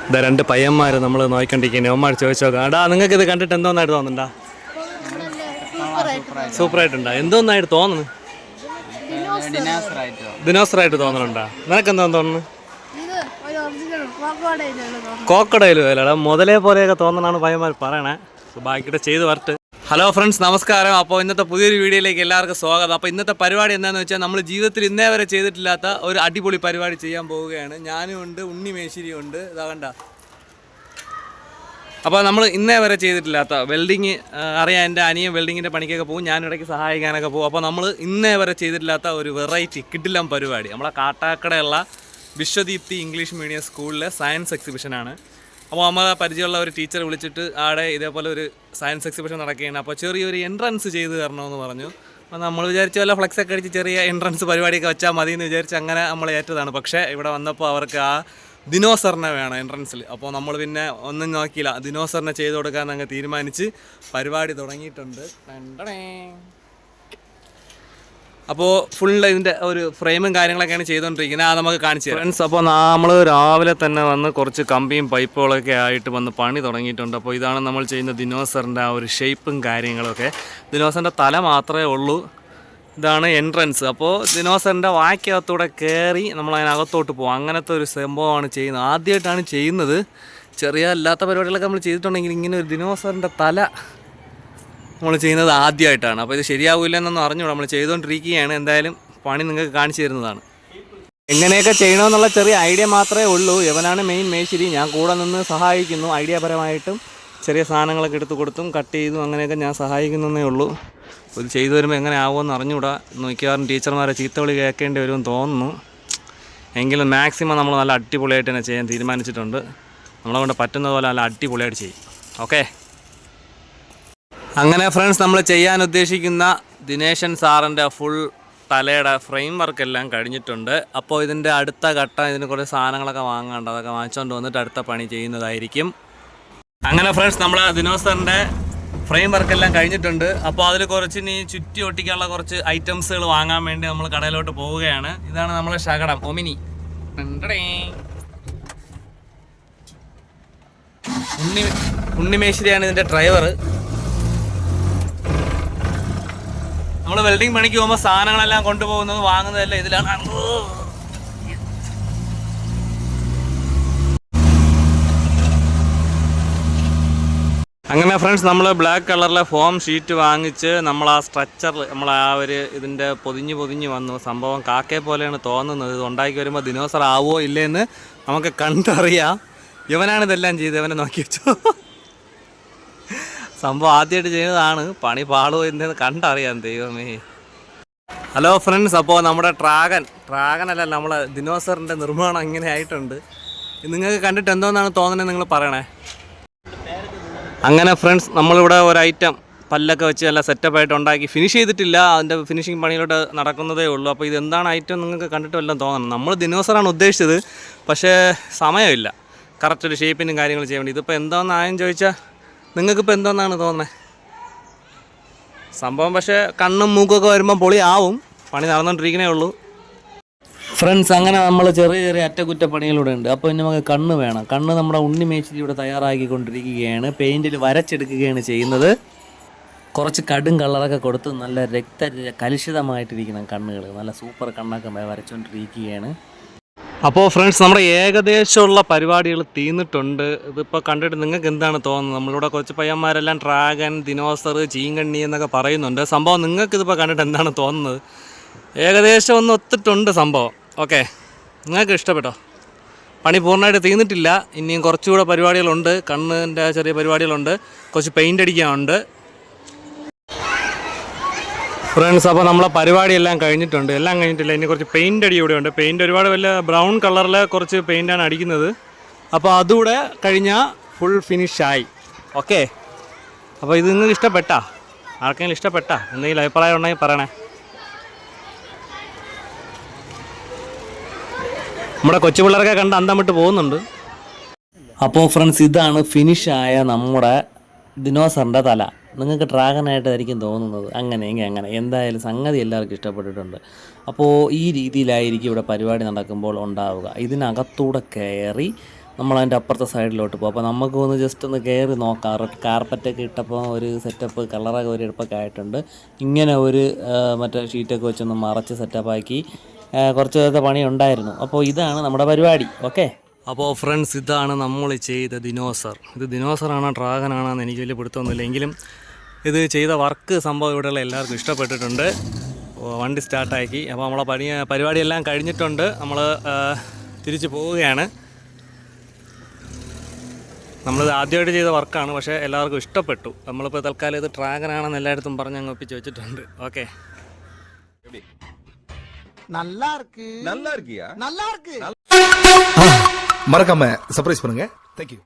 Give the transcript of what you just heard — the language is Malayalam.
ഇതാ രണ്ട് പയ്യന്മാർ നമ്മൾ നോക്കിക്കൊണ്ടിരിക്കുന്നത്. അവന്മാർ ചോദിച്ചു നോക്കാം, എടാ നിങ്ങൾക്ക് ഇത് കണ്ടിട്ട് എന്തോന്നായിട്ട് തോന്നുന്നുണ്ടാ? സൂപ്പറായിട്ടുണ്ടാ? എന്തോന്നായിട്ട് തോന്നുന്നു? ദിനോസറായിട്ട് തോന്നുന്നുണ്ടാ? നിനക്ക് എന്താ തോന്നുന്നു? കോക്കടയിൽ പോലെടാ, മുതലേ പോലെയൊക്കെ തോന്നണാണ് പയ്യന്മാർ പറയണേ. ബാക്കിയിട്ട് ചെയ്ത് വരട്ട്. ഹലോ ഫ്രണ്ട്സ്, നമസ്കാരം. അപ്പോൾ ഇന്നത്തെ പുതിയൊരു വീഡിയോയിലേക്ക് എല്ലാവർക്കും സ്വാഗതം. അപ്പോൾ ഇന്നത്തെ പരിപാടി എന്താണെന്ന് വെച്ചാൽ നമ്മൾ ജീവിതത്തിൽ ഇന്നേ വരെ ചെയ്തിട്ടില്ലാത്ത ഒരു അടിപൊളി പരിപാടി ചെയ്യാൻ പോവുകയാണ്. ഞാനും ഉണ്ട്, ഉണ്ണി മേശ്ശേരിയും ഉണ്ട്. ഇതാ കണ്ട. അപ്പോൾ നമ്മൾ ഇന്നേ വരെ ചെയ്തിട്ടില്ലാത്ത വെൽഡിങ് അറിയാം. എൻ്റെ അനിയൻ വെൽഡിങ്ങിൻ്റെ പണിക്കൊക്കെ പോകും, ഞാനിടയ്ക്ക് സഹായിക്കാനൊക്കെ പോകും. അപ്പോൾ നമ്മൾ ഇന്നേ വരെ ചെയ്തിട്ടില്ലാത്ത ഒരു വെറൈറ്റി കിടിലം പരിപാടി നമ്മളെ കാട്ടാക്കടയുള്ള വിശ്വദീപ്തി ഇംഗ്ലീഷ് മീഡിയം സ്കൂളിലെ സയൻസ് എക്സിബിഷനാണ്. അപ്പോൾ നമ്മളെ പരിചയമുള്ള ഒരു ടീച്ചർ വിളിച്ചിട്ട് ആടെ ഇതേപോലെ ഒരു സയൻസ് എക്സിബിഷൻ നടക്കുകയാണ്. അപ്പോൾ ചെറിയൊരു എൻട്രൻസ് ചെയ്ത് തരണമെന്ന് പറഞ്ഞു. അപ്പോൾ നമ്മൾ വിചാരിച്ച പോലെ ഫ്ലെക്സൊക്കെ അടിച്ച് ചെറിയ എൻട്രൻസ് പരിപാടിയൊക്കെ വെച്ചാൽ മതി എന്ന് വിചാരിച്ച് അങ്ങനെ നമ്മൾ ഏറ്റതാണ്. പക്ഷേ ഇവിടെ വന്നപ്പോൾ അവർക്ക് ആ ദിനോസറിനെ വേണം എൻട്രൻസിൽ. അപ്പോൾ നമ്മൾ പിന്നെ ഒന്നും നോക്കിയില്ല, ദിനോസറിനെ ചെയ്ത് കൊടുക്കാൻ അങ്ങ് തീരുമാനിച്ച് പരിപാടി തുടങ്ങിയിട്ടുണ്ട്. അപ്പോൾ ഫുള്ള് ഇതിൻ്റെ ഒരു ഫ്രെയിമും കാര്യങ്ങളൊക്കെയാണ് ചെയ്തുകൊണ്ടിരിക്കുന്നത്. അത് നമുക്ക് കാണിച്ചു തരാം ഫ്രണ്ട്സ്. അപ്പോൾ നമ്മൾ രാവിലെ തന്നെ വന്ന് കുറച്ച് കമ്പിയും പൈപ്പുകളൊക്കെ ആയിട്ട് വന്ന് പണി തുടങ്ങിയിട്ടുണ്ട്. അപ്പോൾ ഇതാണ് നമ്മൾ ചെയ്യുന്ന ദിനോസറിൻ്റെ ആ ഒരു ഷേപ്പും കാര്യങ്ങളൊക്കെ. ദിനോസറിൻ്റെ തല മാത്രമേ ഉള്ളൂ. ഇതാണ് എൻട്രൻസ്. അപ്പോൾ ദിനോസറിൻ്റെ വായ്ക്കകത്തൂടെ കയറി നമ്മൾ അതിനകത്തോട്ട് പോകും. അങ്ങനത്തെ ഒരു സംഭവമാണ് ചെയ്യുന്നത്. ആദ്യമായിട്ടാണ് ചെയ്യുന്നത്. ചെറിയ അല്ലാത്ത പരിപാടികളൊക്കെ നമ്മൾ ചെയ്തിട്ടുണ്ടെങ്കിൽ ഇങ്ങനെ ഒരു ദിനോസറിൻ്റെ തല നമ്മൾ ചെയ്യുന്നത് ആദ്യമായിട്ടാണ്. അപ്പോൾ ഇത് ശരിയാവില്ല എന്നൊന്നും അറിഞ്ഞൂടാ, നമ്മൾ ചെയ്തുകൊണ്ടിരിക്കുകയാണ്. എന്തായാലും പണി നിങ്ങൾക്ക് കാണിച്ചു തരുന്നതാണ്. എങ്ങനെയൊക്കെ ചെയ്യണമെന്നുള്ള ചെറിയ ഐഡിയ മാത്രമേ ഉള്ളൂ. ഇവനാണ് മെയിൻ മേശ്ശേരി, ഞാൻ കൂടെ നിന്ന് സഹായിക്കുന്നു. ഐഡിയാപരമായിട്ടും ചെറിയ സാധനങ്ങളൊക്കെ എടുത്ത് കൊടുത്തും കട്ട് ചെയ്തും അങ്ങനെയൊക്കെ ഞാൻ സഹായിക്കുന്നതേ ഉള്ളൂ. ഇത് ചെയ്തു വരുമ്പോൾ എങ്ങനെ ആവുമെന്ന് അറിഞ്ഞുകൂടാ. മിക്കവാറും ടീച്ചർമാരെ ചീത്തവിളി കേൾക്കേണ്ടി വരുമെന്ന് തോന്നുന്നു. എങ്കിലും മാക്സിമം നമ്മൾ നല്ല അടിപൊളിയായിട്ട് തന്നെ ചെയ്യാൻ തീരുമാനിച്ചിട്ടുണ്ട്. നമ്മളെ കൊണ്ട് പറ്റുന്നത് പോലെ നല്ല അടിപൊളിയായിട്ട് ചെയ്യും. ഓക്കെ, അങ്ങനെ ഫ്രണ്ട്സ് നമ്മൾ ചെയ്യാൻ ഉദ്ദേശിക്കുന്ന ദിനേശൻ സാറിൻ്റെ ഫുൾ തലയുടെ ഫ്രെയിം വർക്കെല്ലാം കഴിഞ്ഞിട്ടുണ്ട്. അപ്പോൾ ഇതിൻ്റെ അടുത്ത ഘട്ടം, ഇതിന് കുറച്ച് സാധനങ്ങളൊക്കെ വാങ്ങാണ്ട്, അതൊക്കെ വാങ്ങിച്ചുകൊണ്ട് വന്നിട്ട് അടുത്ത പണി ചെയ്യുന്നതായിരിക്കും. അങ്ങനെ ഫ്രണ്ട്സ് നമ്മൾ ദിനോസറിൻ്റെ ഫ്രെയിം വർക്കെല്ലാം കഴിഞ്ഞിട്ടുണ്ട്. അപ്പോൾ അതിൽ കുറച്ച് ഇനി ചുറ്റി ഒട്ടിക്കാനുള്ള കുറച്ച് ഐറ്റംസുകൾ വാങ്ങാൻ വേണ്ടി നമ്മൾ കടയിലോട്ട് പോവുകയാണ്. ഇതാണ് നമ്മളെ ശകടം ഒമിനി. ഉണ്ണിമേശ്വരിയാണ് ഇതിൻ്റെ ഡ്രൈവർ. നമ്മൾ വെൽഡിങ് പണിക്ക് പോകുമ്പോൾ സാധനങ്ങളെല്ലാം കൊണ്ടുപോകുന്നത് വാങ്ങുന്നതെല്ലാം ഇതിലാണ്. അങ്ങനെ ഫ്രണ്ട്സ് നമ്മൾ ബ്ലാക്ക് കളറിലെ ഫോം ഷീറ്റ് വാങ്ങിച്ച് നമ്മൾ ആ സ്ട്രക്ചറിൽ നമ്മൾ ആ ഒരു ഇതിൻ്റെ പൊതിഞ്ഞ് വന്നു. സംഭവം കാക്കയെ പോലെയാണ് തോന്നുന്നത്. ഇത് ഉണ്ടാക്കി വരുമ്പോൾ ദിനോസർ ആവോ ഇല്ലേന്ന് നമുക്ക് കണ്ടറിയാം. ഇവനാണ് ഇതെല്ലാം ചെയ്ത്, ഇവനെ നോക്കി വെച്ചു. സംഭവം ആദ്യമായിട്ട് ചെയ്യുന്നതാണ്, പണി പാളുമോ എന്ന് കണ്ടറിയാം. ദൈവമേ. ഹലോ ഫ്രണ്ട്സ്, അപ്പോൾ നമ്മുടെ ഡ്രാഗൻ അല്ല, നമ്മളെ ദിനോസറിൻ്റെ നിർമ്മാണം ഇങ്ങനെ ആയിട്ടുണ്ട്. നിങ്ങൾക്ക് കണ്ടിട്ട് എന്തോന്നാണ് തോന്നുന്നത് നിങ്ങൾ പറയണേ. അങ്ങനെ ഫ്രണ്ട്സ് നമ്മളിവിടെ ഒരു ഐറ്റം പല്ലൊക്കെ വെച്ച് നല്ല സെറ്റപ്പായിട്ട് ഉണ്ടാക്കി ഫിനിഷ് ചെയ്തിട്ടില്ല. അതിൻ്റെ ഫിനിഷിങ് പണിയിലോട്ട് നടക്കുന്നതേ ഉള്ളൂ. അപ്പോൾ ഇതെന്താണ് ഐറ്റം നിങ്ങൾക്ക് കണ്ടിട്ട് വല്ലതും തോന്നണം. നമ്മൾ ദിനോസറാണ് ഉദ്ദേശിച്ചത്, പക്ഷേ സമയമില്ല കറക്റ്റ് ഒരു ഷേപ്പിനും കാര്യങ്ങൾ ചെയ്യാൻ വേണ്ടി. ഇതിപ്പോൾ എന്തോന്നായെന്ന് ചോദിച്ചാൽ നിങ്ങൾക്കിപ്പോൾ എന്തോന്നാണ് തോന്നുന്നത് സംഭവം. പക്ഷേ കണ്ണും മൂക്കൊക്കെ വരുമ്പോൾ പൊളി ആവും. പണി നടന്നുകൊണ്ടിരിക്കണേ ഉള്ളൂ ഫ്രണ്ട്സ്. അങ്ങനെ നമ്മൾ ചെറിയ അറ്റകുറ്റപ്പണികളിലൂടെ ഉണ്ട്. അപ്പോൾ ഇനി നമുക്ക് കണ്ണ് വേണം. കണ്ണ് നമ്മുടെ ഉണ്ണി മേശ്ശേരി ഇവിടെ തയ്യാറാക്കിക്കൊണ്ടിരിക്കുകയാണ്. പെയിൻറ്റിൽ വരച്ചെടുക്കുകയാണ് ചെയ്യുന്നത്. കുറച്ച് കടും കളറൊക്കെ കൊടുത്ത് നല്ല കലുഷിതമായിട്ടിരിക്കണം കണ്ണുകൾ. നല്ല സൂപ്പർ കണ്ണൊക്കെ വരച്ചുകൊണ്ടിരിക്കുകയാണ്. അപ്പോൾ ഫ്രണ്ട്സ് നമ്മുടെ ഏകദേശമുള്ള പരിപാടികൾ തീർന്നിട്ടുണ്ട്. ഇതിപ്പോൾ കണ്ടിട്ട് നിങ്ങൾക്ക് എന്താണ് തോന്നുന്നത്? നമ്മളിവിടെ കുറച്ച് പയ്യന്മാരെല്ലാം ഡ്രാഗൻ, ദിനോസർ, ചീങ്കണ്ണി എന്നൊക്കെ പറയുന്നുണ്ട്. സംഭവം നിങ്ങൾക്കിതിപ്പോൾ കണ്ടിട്ട് എന്താണ് തോന്നുന്നത്? ഏകദേശം ഒന്ന് ഒത്തിട്ടുണ്ട് സംഭവം. ഓക്കെ, നിങ്ങൾക്ക് ഇഷ്ടപ്പെട്ടോ? പണി പൂർണ്ണമായിട്ട് തീർന്നിട്ടില്ല. ഇനിയും കുറച്ചുകൂടെ പരിപാടികളുണ്ട്. കണ്ണിൻ്റെ ചെറിയ പരിപാടികളുണ്ട്, കുറച്ച് പെയിൻ്റ് അടിക്കാനുണ്ട് ഫ്രണ്ട്സ്. അപ്പോൾ നമ്മളെ പരിപാടിയെല്ലാം കഴിഞ്ഞിട്ടുണ്ട്. എല്ലാം കഴിഞ്ഞിട്ടില്ല, ഇനി കുറച്ച് പെയിൻ്റ് അടി ഇവിടെ ഉണ്ട്. പെയിൻ്റ് ഒരുപാട് വലിയ ബ്രൗൺ കളറിലെ കുറച്ച് പെയിൻ്റാണ് അടിക്കുന്നത്. അപ്പോൾ അതുകൂടെ കഴിഞ്ഞാൽ ഫുൾ ഫിനിഷായി. ഓക്കെ, അപ്പോൾ ഇത് നിങ്ങൾക്ക് ഇഷ്ടപ്പെട്ടാ? ആർക്കെങ്കിലും ഇഷ്ടപ്പെട്ടാ? എന്തെങ്കിലും അഭിപ്രായം ഉണ്ടെങ്കിൽ പറയണേ. നമ്മുടെ കൊച്ചു പിള്ളേരൊക്കെ കണ്ട് അന്തം വിട്ട് പോകുന്നുണ്ട്. അപ്പോൾ ഫ്രണ്ട്സ് ഇതാണ് ഫിനിഷായ നമ്മുടെ ദിനോസറിൻ്റെ തല. നിങ്ങൾക്ക് ഡ്രാഗനായിട്ടായിരിക്കും തോന്നുന്നത്. അങ്ങനെ എന്തായാലും സംഗതി എല്ലാവർക്കും ഇഷ്ടപ്പെട്ടിട്ടുണ്ട്. അപ്പോൾ ഈ രീതിയിലായിരിക്കും ഇവിടെ പരിപാടി നടക്കുമ്പോൾ ഉണ്ടാവുക. ഇതിനകത്തൂടെ കയറി നമ്മളതിൻ്റെ അപ്പുറത്തെ സൈഡിലോട്ട് പോകും. അപ്പോൾ നമുക്ക് ഒന്ന് ജസ്റ്റ് ഒന്ന് കയറി നോക്കാം. റെഡ് കാർപ്പറ്റൊക്കെ ഇട്ടപ്പോൾ ഒരു സെറ്റപ്പ് കളറൊക്കെ ഒരു എടുപ്പൊക്കെ ആയിട്ടുണ്ട്. ഇങ്ങനെ ഒരു മറ്റേ ഷീറ്റൊക്കെ വെച്ചൊന്ന് മറച്ച് സെറ്റപ്പാക്കി കുറച്ച് നേരത്തെ പണി ഉണ്ടായിരുന്നു. അപ്പോൾ ഇതാണ് നമ്മുടെ പരിപാടി. ഓക്കെ, അപ്പോൾ ഫ്രണ്ട്സ്, ഇതാണ് നമ്മൾ ചെയ്ത ദിനോസർ. ഇത് ദിനോസറാണോ ഡ്രാഗനാണോന്ന് എനിക്ക് വലിയ പിടുത്തമൊന്നുമില്ല. എങ്കിലും ഇത് ചെയ്ത വർക്ക് സംഭവം ഇവിടെയുള്ള എല്ലാവർക്കും ഇഷ്ടപ്പെട്ടിട്ടുണ്ട്. വണ്ടി സ്റ്റാർട്ടാക്കി. അപ്പോൾ നമ്മളെ പരിപാടിയെല്ലാം കഴിഞ്ഞിട്ടുണ്ട്. നമ്മൾ തിരിച്ച് പോവുകയാണ്. നമ്മളിത് ആദ്യമായിട്ട് ചെയ്ത വർക്കാണ്, പക്ഷേ എല്ലാവർക്കും ഇഷ്ടപ്പെട്ടു. നമ്മളിപ്പോൾ തൽക്കാലം ഇത് ഡ്രാഗനാണെന്ന് എല്ലായിടത്തും പറഞ്ഞ് അങ്ങ് ഒപ്പിച്ച് വെച്ചിട്ടുണ്ട്. ഓക്കെ, மறக்காம சர்ப்ரைஸ் பண்ணுங்க. தேங்க்யூ.